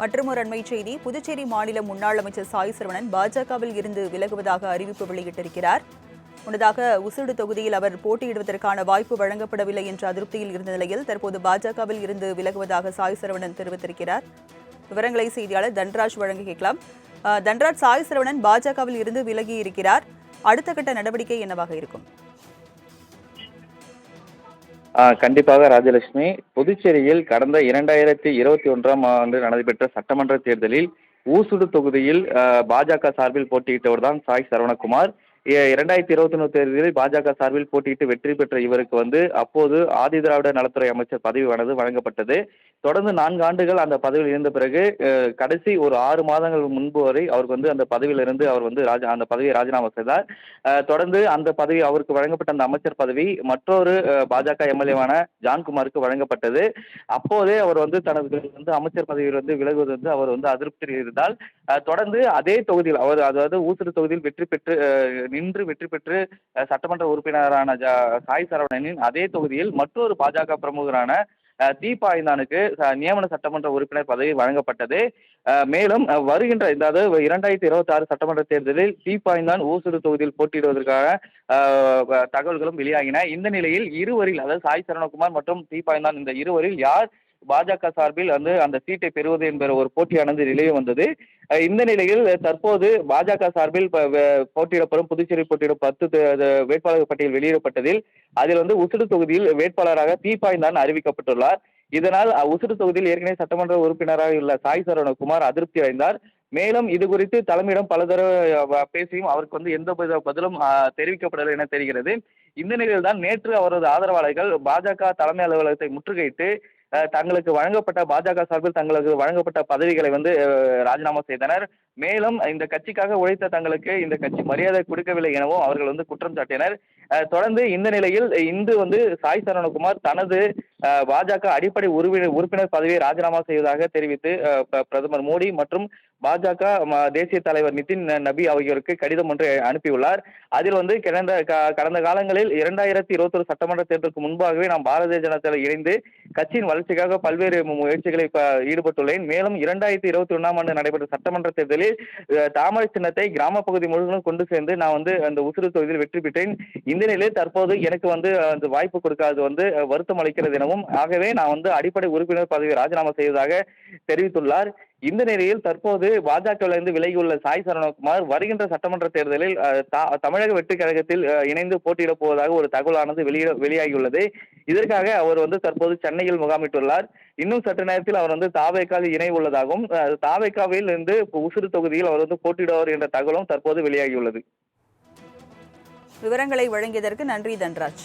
மற்றொரு அண்மை செய்தி. புதுச்சேரி மாநில முன்னாள் அமைச்சர் சாய் சரவணன் பாஜகவில் இருந்து விலகுவதாக அறிவிப்பு வெளியிட்டிருக்கிறார். முன்னதாக உசுடு தொகுதியில் அவர் போட்டியிடுவதற்கான வாய்ப்பு வழங்கப்படவில்லை என்ற அதிருப்தியில் இருந்த நிலையில் தற்போது பாஜகவில் இருந்து விலகுவதாக சாய் சரவணன் தெரிவித்திருக்கிறார். விவரங்களை செய்தியாளர் தன்ராஜ் வழங்க கேட்கலாம். தன்ராஜ், சாய் சரவணன் பாஜகவில் இருந்து விலகி இருக்கிறார். அடுத்த கட்ட நடவடிக்கை என்னவாக இருக்கும்? கண்டிப்பாக ராஜலட்சுமி, புதுச்சேரியில் கடந்த 2021ஆம் ஆண்டு நடைபெற்ற சட்டமன்ற தேர்தலில் ஊசுடு தொகுதியில் பாஜக சார்பில் போட்டியிட்டவர் தான் சாய் சரவணகுமார். 2021 தேர்தலில் பாஜக சார்பில் போட்டியிட்டு வெற்றி பெற்ற இவருக்கு அப்போது ஆதிதிராவிட நலத்துறை அமைச்சர் பதவியானது வழங்கப்பட்டது. தொடர்ந்து 4 ஆண்டுகள் அந்த பதவியில் இருந்த பிறகு கடைசி ஒரு 6 மாதங்கள் முன்பு வரை அவருக்கு அந்த பதவியிலிருந்து அவர் அந்த பதவியை ராஜினாமா செய்தார். தொடர்ந்து அந்த பதவி அவருக்கு வழங்கப்பட்ட அந்த அமைச்சர் பதவி மற்றொரு பாஜக எம்எல்ஏவான ஜான்குமாருக்கு வழங்கப்பட்டது. அப்போதே அவர் தனது அமைச்சர் பதவியில் விலகுவது அவர் அதிருப்தியில் இருந்தால் தொடர்ந்து அதே தொகுதியில் அவர் அதாவது ஊசுடு தொகுதியில் வெற்றி பெற்று சட்டமன்ற உறுப்பினரான சாய் சரவணனின் அதே தொகுதியில் மற்றொரு பாஜக பிரமுகரான தீபாய்ந்தானுக்கு நியமன சட்டமன்ற உறுப்பினர் பதவி வழங்கப்பட்டது. மேலும் வருகின்ற 2026 சட்டமன்ற தேர்தலில் தீபாய்ந்தான் ஊசுடு தொகுதியில் போட்டியிடுவதற்கான தகவல்களும் வெளியாகின. இந்த நிலையில் இருவரில், அதாவது சாய் சரவணகுமார் மற்றும் தீபாய்ந்தான், இந்த இருவரில் யார் பாஜக சார்பில் அந்த சீட்டை பெறுவது என்கிற ஒரு போட்டியானது நிலவி வந்தது. இந்த நிலையில் தற்போது பாஜக சார்பில் போட்டியிடப்படும் புதுச்சேரி போட்டியிடும் 10 வேட்பாளர் பட்டியல் வெளியிடப்பட்டதில் அதில் உசுடு தொகுதியில் வேட்பாளராக தீபாய்ந்தான் அறிவிக்கப்பட்டுள்ளார். இதனால் உசுடு தொகுதியில் ஏற்கனவே சட்டமன்ற உறுப்பினராக உள்ள சாய் சரவணகுமார் அதிருப்தி அடைந்தார். மேலும் இது குறித்து தலைமையிடம் பல தடவை பேசியும் அவருக்கு எந்த பதிலும் தெரிவிக்கப்படவில்லை என தெரிகிறது. இந்த நிலையில் தான் நேற்று அவரது ஆதரவாளர்கள் பாஜக தலைமை அலுவலகத்தை முற்றுகையிட்டு தங்களுக்கு வழங்கப்பட்ட பாஜக சார்பில் தங்களுக்கு வழங்கப்பட்ட பதவிகளை ராஜினாமா செய்தனர். மேலும் இந்த கட்சிக்காக உழைத்த தங்களுக்கு இந்த கட்சி மரியாதை கொடுக்கவில்லை எனவும் அவர்கள் குற்றம் சாட்டினர். தொடர்ந்து இந்த நிலையில் இன்று சாய் சரவணகுமார் தனது பாஜக அடிப்படை உறுப்பினர் பதவியை ராஜினாமா செய்வதாக தெரிவித்து பிரதமர் மோடி மற்றும் பாஜக தேசிய தலைவர் நிதின் நபி ஆகியோருக்கு கடிதம் ஒன்றை அனுப்பியுள்ளார். அதில் கடந்த காலங்களில் 2021 சட்டமன்ற தேர்தலுக்கு முன்பாகவே நாம் பாரதிய ஜனதாவில் இணைந்து கட்சியின் வளர்ச்சிக்காக பல்வேறு முயற்சிகளில் ஈடுபட்டுள்ளேன். மேலும் 2021ஆம் ஆண்டு நடைபெற்ற சட்டமன்ற தேர்தலில் தாமரை சின்னத்தை கிராம பகுதி முழுவதும் கொண்டு சேர்ந்து நான் அந்த உசுறு தொகுதியில் வெற்றி பெற்றேன். இந்த நிலையில் தற்போது எனக்கு அந்த வாய்ப்பு கொடுக்காது வருத்தம் அளிக்கிறது எனவும், ஆகவே நான் அடிப்படை உறுப்பினர் பதவியை ராஜினாமா செய்வதாக தெரிவித்துள்ளார். இந்த நிலையில் தற்போது பாஜகவிலிருந்து விலகியுள்ள சாய் சரவணகுமார் வருகின்ற சட்டமன்ற தேர்தலில் தமிழக வெற்றி கழகத்தில் இணைந்து போட்டியிடப் போவதாக ஒரு தகவலானது வெளியாகியுள்ளது. இதற்காக அவர் தற்போது சென்னையில் முகாமிட்டுள்ளார். இன்னும் சற்று நேரத்தில் அவர் தாவேக்காவில் இணை உள்ளதாகவும் தாவேக்காவில் இருந்து உசுறு தொகுதியில் அவர் போட்டியிடுவார் என்ற தகவலும் தற்போது வெளியாகியுள்ளது. விவரங்களை வழங்கியதற்கு நன்றி தன்ராஜ்.